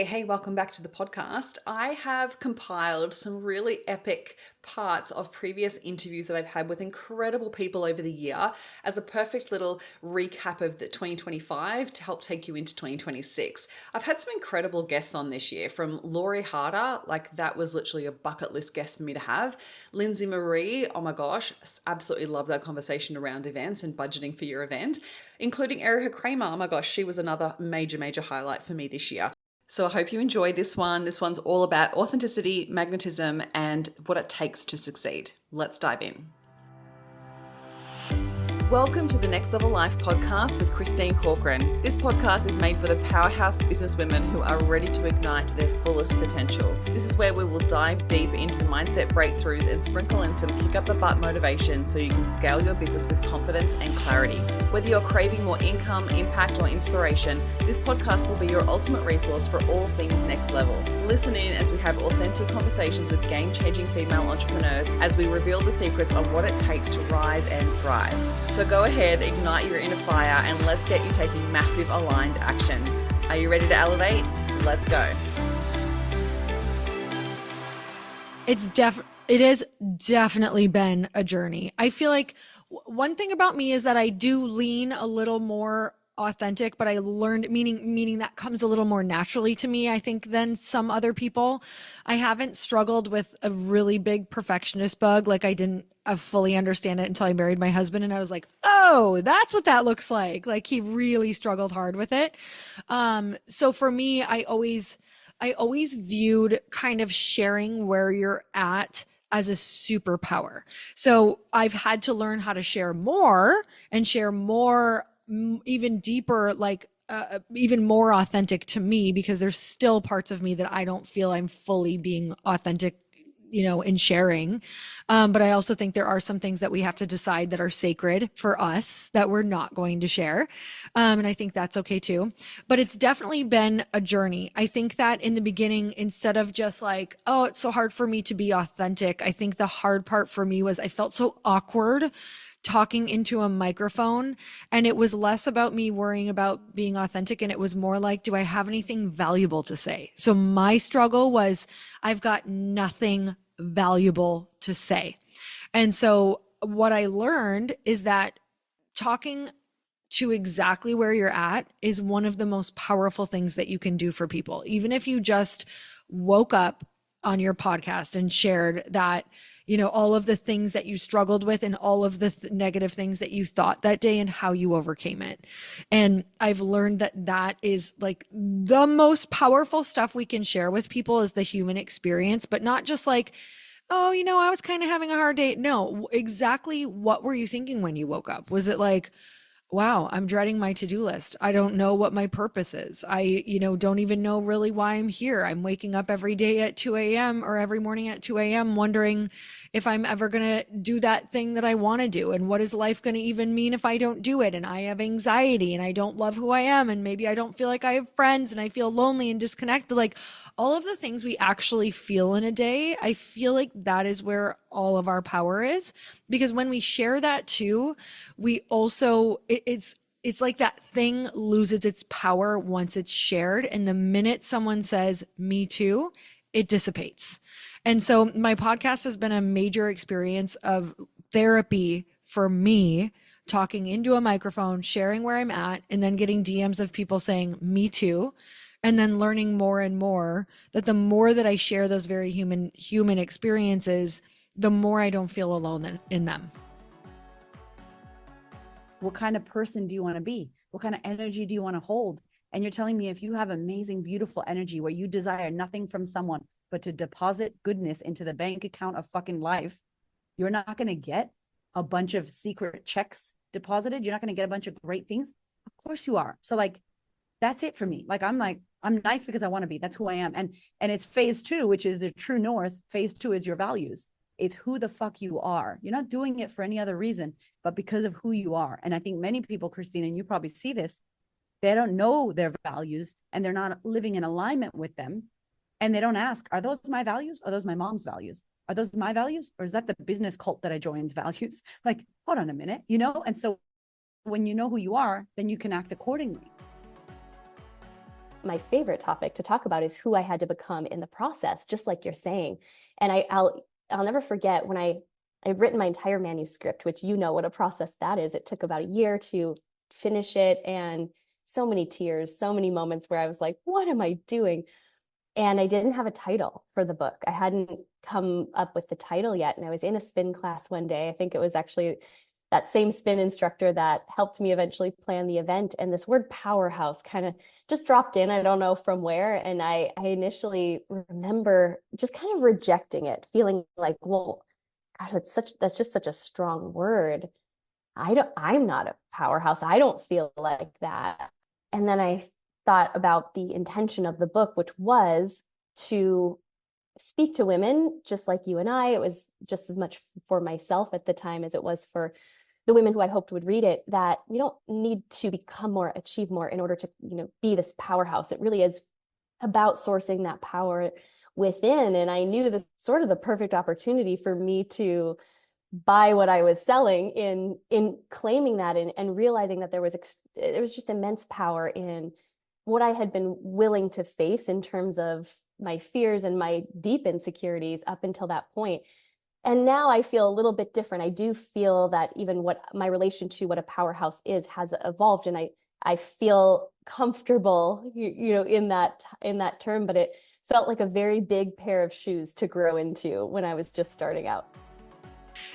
Hey, welcome back to the podcast. I have compiled some really epic parts of previous interviews that I've had with incredible people over the year as a perfect little recap of the 2025 to help take you into 2026. I've had some incredible guests on this year, from Laurie Harder, like that was literally a bucket list guest for me to have. Lindsey Marie, oh my gosh, absolutely love that conversation around events and budgeting for your event, including Erika Cramer. Oh my gosh, she was another major highlight for me this year. So I hope you enjoy this one. This one's all about authenticity, magnetism, and what it takes to succeed. Let's dive in. Welcome to the Next Level Life podcast with Christine Corcoran. This podcast is made for the powerhouse businesswomen who are ready to ignite their fullest potential. This is where we will dive deep into the mindset breakthroughs and sprinkle in some kick up the butt motivation so you can scale your business with confidence and clarity. Whether you're craving more income, impact, or inspiration, this podcast will be your ultimate resource for all things next level. Listen in as we have authentic conversations with game-changing female entrepreneurs as we reveal the secrets of what it takes to rise and thrive. So go ahead, ignite your inner fire, and let's get you taking massive aligned action. Are you ready to elevate? Let's go. It has definitely been a journey. I feel like one thing about me is that I do lean a little more authentic, but I learned meaning that comes a little more naturally to me, I think, than some other people. I haven't struggled with a really big perfectionist bug. Like I didn't fully understand it until I married my husband, and I was like, oh, that's what that looks like. Like he really struggled hard with it. So for me, I always viewed kind of sharing where you're at as a superpower. So I've had to learn how to share more and share more, even deeper, like even more authentic to me, because there's still parts of me that I don't feel I'm fully being authentic, in sharing. But I also think there are some things that we have to decide that are sacred for us that we're not going to share. And I think that's okay too. But it's definitely been a journey. I think that in the beginning, instead of just like, oh, it's so hard for me to be authentic, I think the hard part for me was I felt so awkward talking into a microphone, and it was less about me worrying about being authentic, and it was more like, do I have anything valuable to say? So my struggle was, I've got nothing valuable to say. And so what I learned is that talking to exactly where you're at is one of the most powerful things that you can do for people. Even if you just woke up on your podcast and shared that, all of the things that you struggled with and all of the negative things that you thought that day and how you overcame it. And I've learned that is like the most powerful stuff we can share with people is the human experience, but not just like, oh, I was kind of having a hard day. No, exactly what were you thinking when you woke up? Was it like, wow, I'm dreading my to-do list. I don't know what my purpose is. I, don't even know really why I'm here. I'm waking up every day at 2 a.m. or every morning at 2 a.m. wondering if I'm ever going to do that thing that I want to do. And what is life going to even mean if I don't do it? And I have anxiety and I don't love who I am. And maybe I don't feel like I have friends and I feel lonely and disconnected. Like all of the things we actually feel in a day, I feel like that is where all of our power is. Because when we share that too, we also, it's like that thing loses its power once it's shared. And the minute someone says, me too, it dissipates. And so my podcast has been a major experience of therapy for me, talking into a microphone, sharing where I'm at, and then getting DMs of people saying, me too. And then learning more and more that the more that I share those very human experiences, the more I don't feel alone in them. What kind of person do you want to be? What kind of energy do you want to hold? And you're telling me if you have amazing, beautiful energy where you desire nothing from someone but to deposit goodness into the bank account of fucking life, you're not going to get a bunch of secret checks deposited. You're not going to get a bunch of great things. Of course you are. So like, that's it for me. I'm nice because I want to be. That's who I am. And it's phase 2, which is the true north. Phase 2 is your values. It's who the fuck you are. You're not doing it for any other reason, but because of who you are. And I think many people, Christine, and you probably see this, they don't know their values and they're not living in alignment with them. And they don't ask, are those my values? Are those my mom's values? Are those my values? Or is that the business cult that I joined's values? Like, hold on a minute, And so when you know who you are, then you can act accordingly. my favorite topic to talk about is who I had to become in the process, just like you're saying. And I'll never forget when I'd written my entire manuscript, which you know what a process that is. It took about a year to finish it, and so many tears, so many moments where I was like, what am I doing? And I didn't have a title for the book. I hadn't come up with the title yet. And I was in a spin class one day. I think it was actually that same spin instructor that helped me eventually plan the event. And this word powerhouse kind of just dropped in. I don't know from where. And I initially remember just kind of rejecting it, feeling like, well, gosh, that's just such a strong word. I'm not a powerhouse. I don't feel like that. And then I thought about the intention of the book, which was to speak to women just like you and I. It was just as much for myself at the time as it was for the women who I hoped would read it, that we don't need to become more, achieve more in order to, be this powerhouse. It really is about sourcing that power within. And I knew this sort of the perfect opportunity for me to buy what I was selling in claiming that and realizing that there was just immense power in what I had been willing to face in terms of my fears and my deep insecurities up until that point. And now I feel a little bit different. I do feel that even what my relation to what a powerhouse is has evolved, and I feel comfortable, in that term, but it felt like a very big pair of shoes to grow into when I was just starting out.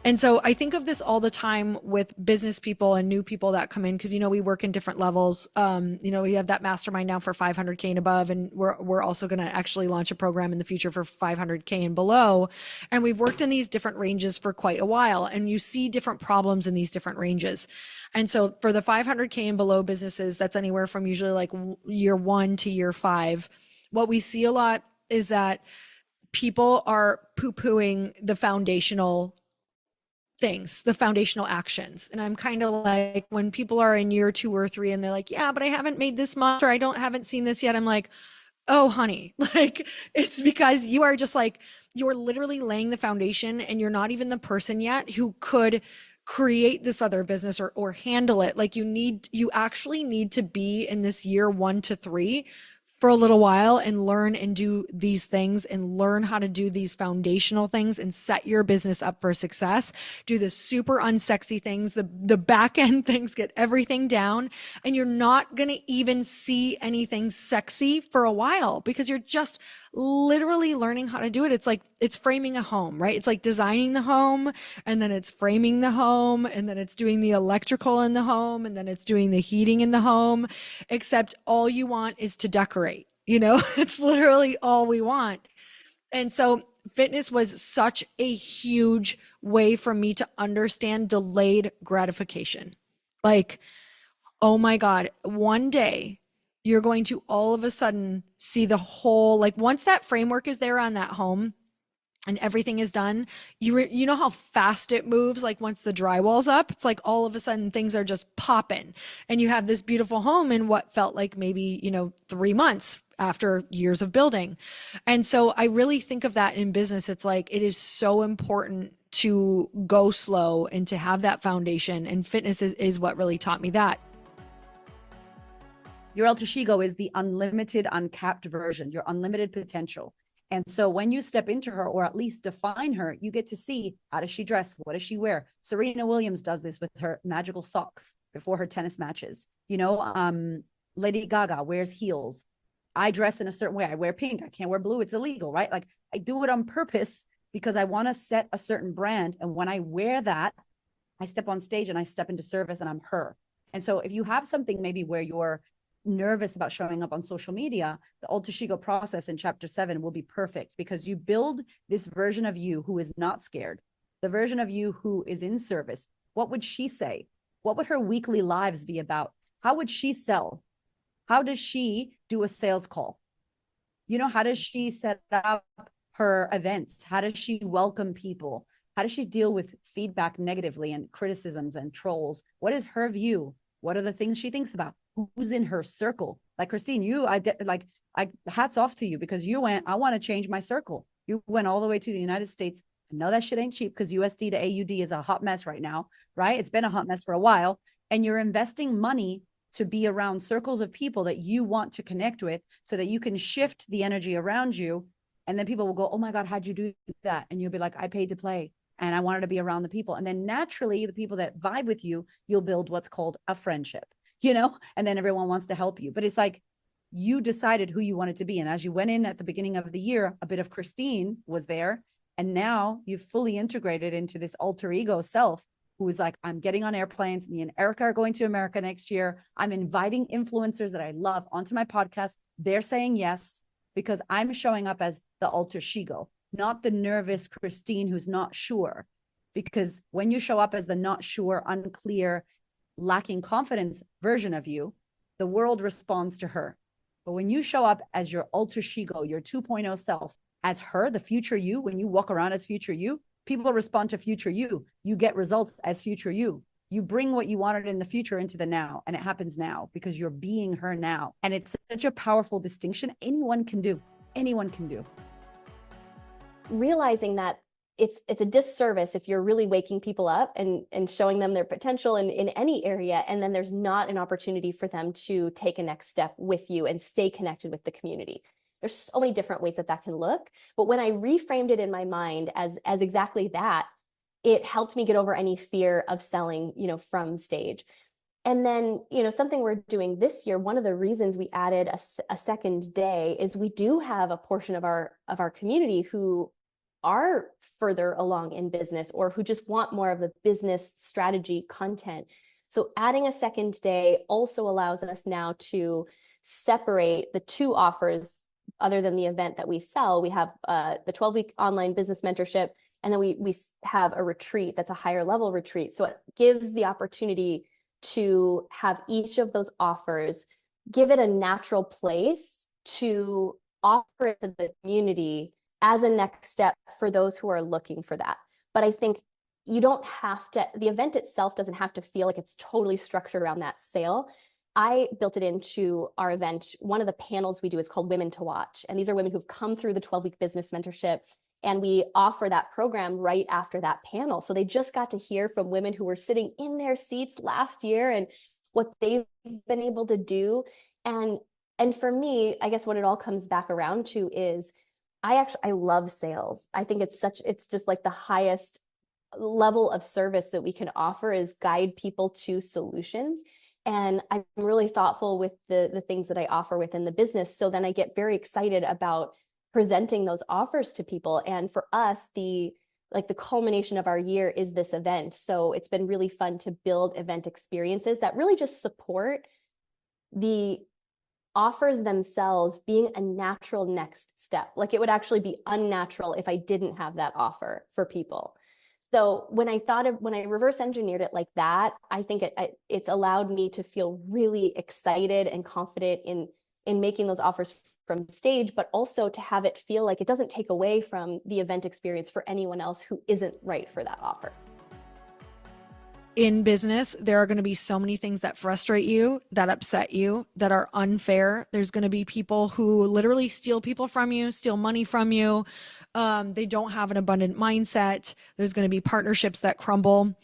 And so I think of this all the time with business people and new people that come in, because, we work in different levels. We have that mastermind now for 500K and above, and we're also going to actually launch a program in the future for 500K and below. And we've worked in these different ranges for quite a while, and you see different problems in these different ranges. And so for the 500K and below businesses, that's anywhere from usually like year 1 to year 5. What we see a lot is that people are poo-pooing the foundational things, the foundational actions. And I'm kind of like, when people are in year 2 or 3 and they're like, yeah, but I haven't made this much, or haven't seen this yet. I'm like, oh, honey, like, it's because you are just like, you're literally laying the foundation, and you're not even the person yet who could create this other business or handle it. Like, you actually need to be in this year 1 to 3 for a little while and learn and do these things and learn how to do these foundational things and set your business up for success. Do the super unsexy things, the back end things, get everything down, and you're not going to even see anything sexy for a while because you're just literally learning how to do it. It's like, it's framing a home, right? It's like designing the home, and then it's framing the home, and then it's doing the electrical in the home, and then it's doing the heating in the home, except all you want is to decorate, it's literally all we want. And so fitness was such a huge way for me to understand delayed gratification. Like, oh my God, one day you're going to all of a sudden see the whole, like, once that framework is there on that home and everything is done, you know how fast it moves. Like, once the drywall's up, it's like all of a sudden things are just popping, and you have this beautiful home in what felt like maybe 3 months after years of building. And so I really think of that in business. It's like, it is so important to go slow and to have that foundation, and fitness is what really taught me that. Your alter ego is the unlimited, uncapped version, your unlimited potential. And so when you step into her, or at least define her, you get to see, how does she dress? What does she wear? Serena Williams does this with her magical socks before her tennis matches. Lady Gaga wears heels. I dress in a certain way. I wear pink. I can't wear blue. It's illegal, right? Like, I do it on purpose because I want to set a certain brand. And when I wear that, I step on stage and I step into service, and I'm her. And so if you have something maybe where you're nervous about showing up on social media, the alter ego process in chapter 7 will be perfect, because you build this version of you who is not scared, the version of you who is in service. What would she say? What would her weekly lives be about? How would she sell? How does she do a sales call? How does she set up her events? How does she welcome people? How does she deal with feedback negatively and criticisms and trolls? What is her view? What are the things she thinks about? Who's in her circle? Like, Christine, hats off to you, because you went, I want to change my circle. You went all the way to the United States. I know that shit ain't cheap, because USD to AUD is a hot mess right now, right? It's been a hot mess for a while. And you're investing money to be around circles of people that you want to connect with so that you can shift the energy around you. And then people will go, oh my God, how'd you do that? And you'll be like, I paid to play and I wanted to be around the people. And then naturally, the people that vibe with you, you'll build what's called a friendship, and then everyone wants to help you. But it's like you decided who you wanted to be. And as you went in at the beginning of the year, a bit of Christine was there. And now you've fully integrated into this alter ego self who is like, I'm getting on airplanes. Me and Erika are going to America next year. I'm inviting influencers that I love onto my podcast. They're saying yes, because I'm showing up as the alter ego, not the nervous Christine who's not sure. Because when you show up as the not sure, unclear, lacking confidence version of you, the world responds to her. But when you show up as your alter ego, your 2.0 self, as her, the future you, when you walk around as future you, people respond to future you. You get results as future you. You bring what you wanted in the future into the now, and it happens now because you're being her now. And it's such a powerful distinction. Anyone can do. Realizing that it's a disservice if you're really waking people up and showing them their potential in any area, and then there's not an opportunity for them to take a next step with you and stay connected with the community. There's so many different ways that can look. But when I reframed it in my mind as exactly that, it helped me get over any fear of selling, from stage. And then, something we're doing this year, one of the reasons we added a second day is we do have a portion of our community who are further along in business or who just want more of the business strategy content. So adding a second day also allows us now to separate the two offers. Other than the event that we sell, we have the 12-week online business mentorship, and then we have a retreat that's a higher level retreat. So it gives the opportunity to have each of those offers, give it a natural place to offer it to the community as a next step for those who are looking for that. But I think you don't have to, the event itself doesn't have to feel like it's totally structured around that sale. I built it into our event. One of the panels we do is called Women to Watch. And these are women who've come through the 12-week business mentorship. And we offer that program right after that panel. So they just got to hear from women who were sitting in their seats last year and what they've been able to do. And for me, I guess what it all comes back around to is I love sales. I think it's just like the highest level of service that we can offer is guide people to solutions. And I'm really thoughtful with the things that I offer within the business. So then I get very excited about presenting those offers to people. And for us, the culmination of our year is this event. So it's been really fun to build event experiences that really just support the offers themselves being a natural next step. Like it would actually be unnatural if I didn't have that offer for people. So when I reverse engineered it like that, I think it's allowed me to feel really excited and confident in making those offers from stage, but also to have it feel like it doesn't take away from the event experience for anyone else who isn't right for that offer. In business, there are going to be so many things that frustrate you, that upset you, that are unfair. There's going to be people who literally steal people from you, steal money from you. They don't have an abundant mindset. There's going to be partnerships that crumble.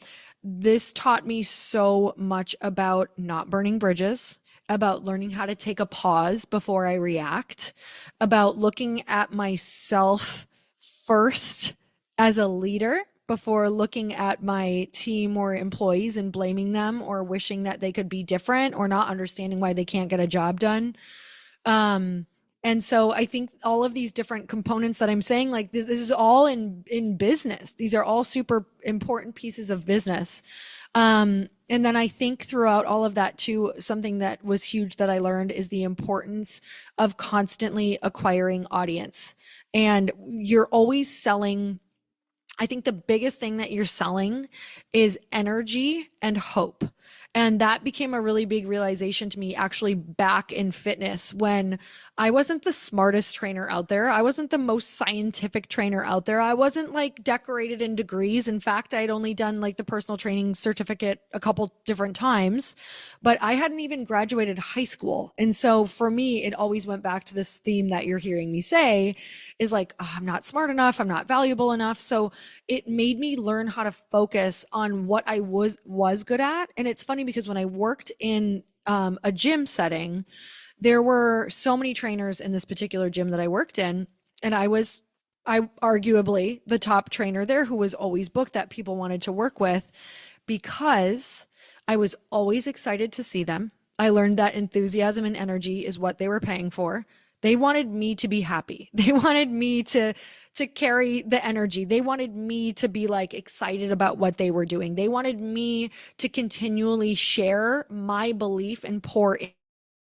This taught me so much about not burning bridges, about learning how to take a pause before I react, about looking at myself first as a leader before looking at my team or employees and blaming them or wishing that they could be different or not understanding why they can't get a job done. And so I think all of these different components that I'm saying, like this is all in business. These are all super important pieces of business. And then I think throughout all of that too, something that was huge that I learned is the importance of constantly acquiring audience. And you're always selling. I think the biggest thing that you're selling is energy and hope. And that became a really big realization to me actually back in fitness when I wasn't the smartest trainer out there. I wasn't the most scientific trainer out there. I wasn't like decorated in degrees. In fact, I'd only done like the personal training certificate a couple different times, but I hadn't even graduated high school. And so for me, it always went back to this theme that you're hearing me say is like, oh, I'm not smart enough. I'm not valuable enough. So it made me learn how to focus on what I was good at. And it's funny because when I worked in a gym setting, there were so many trainers in this particular gym that I worked in, and I arguably the top trainer there who was always booked that people wanted to work with because I was always excited to see them. I learned that enthusiasm and energy is what they were paying for. They wanted me to be happy. They wanted me to carry the energy. They wanted me to be like excited about what they were doing. They wanted me to continually share my belief and pour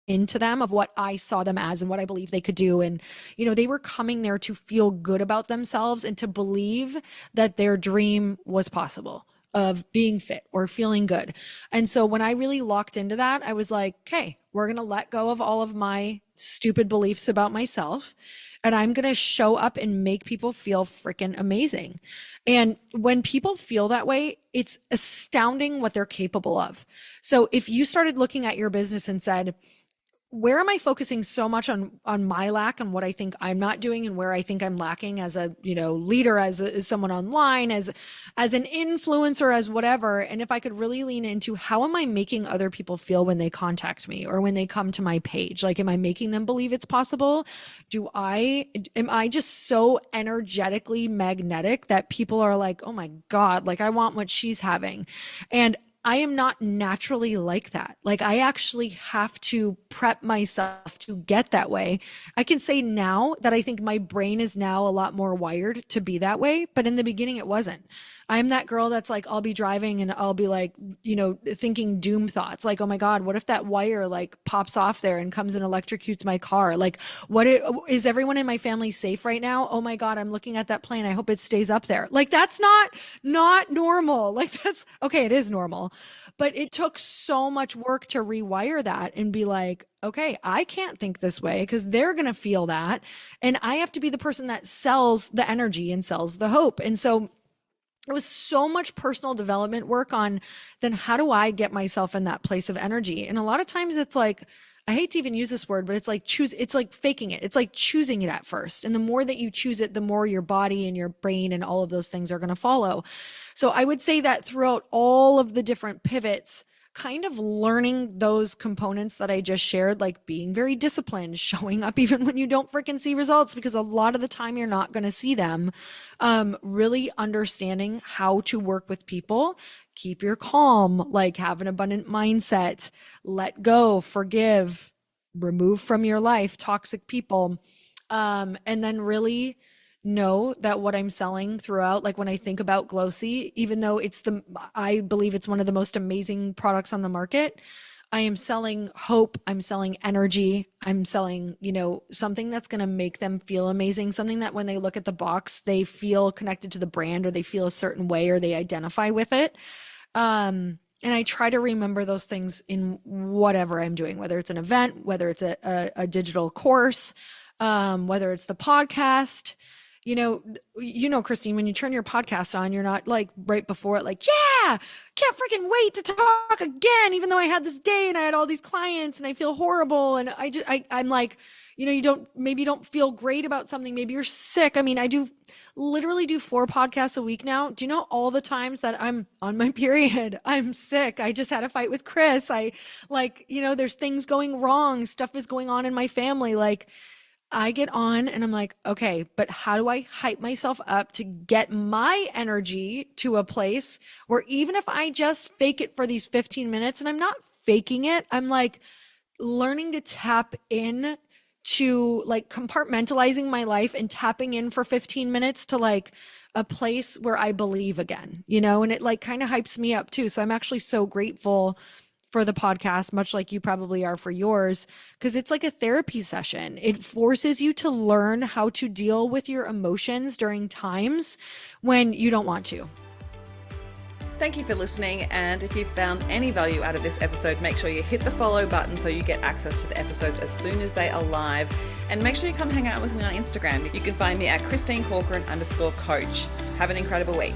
into them of what I saw them as and what I believe they could do. And, they were coming there to feel good about themselves and to believe that their dream was possible of being fit or feeling good. And so when I really locked into that, I was like, okay, we're going to let go of all of my stupid beliefs about myself. And I'm going to show up and make people feel freaking amazing. And when people feel that way, it's astounding what they're capable of. So if you started looking at your business and said, where am I focusing so much on my lack and what I think I'm not doing and where I think I'm lacking as a, leader, as someone online, as an influencer, as whatever. And if I could really lean into how am I making other people feel when they contact me or when they come to my page? Like, am I making them believe it's possible? Am I just so energetically magnetic that people are like, oh my God, like I want what she's having. And I am not naturally like that. Like I actually have to prep myself to get that way. I can say now that I think my brain is now a lot more wired to be that way, but in the beginning it wasn't. I'm that girl that's like, I'll be driving and I'll be like, thinking doom thoughts. Like, oh my God, what if that wire like pops off there and comes and electrocutes my car? Like, is everyone in my family safe right now? Oh my God, I'm looking at that plane. I hope it stays up there. Like, that's not normal. Like that's okay. It is normal, but it took so much work to rewire that and be like, okay, I can't think this way because they're going to feel that. And I have to be the person that sells the energy and sells the hope. And so it was so much personal development work on then how do I get myself in that place of energy? And a lot of times it's like, I hate to even use this word, but it's like it's like faking it. It's like choosing it at first. And the more that you choose it, the more your body and your brain and all of those things are going to follow. So I would say that throughout all of the different pivots, kind of learning those components that I just shared, like being very disciplined, showing up even when you don't freaking see results, because a lot of the time you're not going to see them. Really understanding how to work with people, keep your calm, like have an abundant mindset, let go, forgive, remove from your life toxic people. And then really know that what I'm selling throughout, like when I think about Glossy, even though I believe it's one of the most amazing products on the market, I am selling hope. I'm selling energy. I'm selling, something that's going to make them feel amazing. Something that when they look at the box, they feel connected to the brand or they feel a certain way or they identify with it. And I try to remember those things in whatever I'm doing, whether it's an event, whether it's a digital course, whether it's the podcast. Christine, when you turn your podcast on, you're not like right before it, like, yeah, can't freaking wait to talk again, even though I had this day and I had all these clients and I feel horrible. And I'm like, you don't feel great about something. Maybe you're sick. I mean, I literally do 4 podcasts a week now. Do you know all the times that I'm on my period? I'm sick. I just had a fight with Chris. There's things going wrong. Stuff is going on in my family. Like, I get on and I'm like, okay, but how do I hype myself up to get my energy to a place where even if I just fake it for these 15 minutes, and I'm not faking it, I'm like learning to tap in to like compartmentalizing my life and tapping in for 15 minutes to like a place where I believe again, and it like kind of hypes me up too. So I'm actually so grateful for the podcast, much like you probably are for yours, because it's like a therapy session. It forces you to learn how to deal with your emotions during times when you don't want to. Thank you for listening, and if you found any value out of this episode, make sure you hit the follow button so you get access to the episodes as soon as they are live, and make sure you come hang out with me on Instagram. You can find me at ChristineCorcoran_coach. Have an incredible week.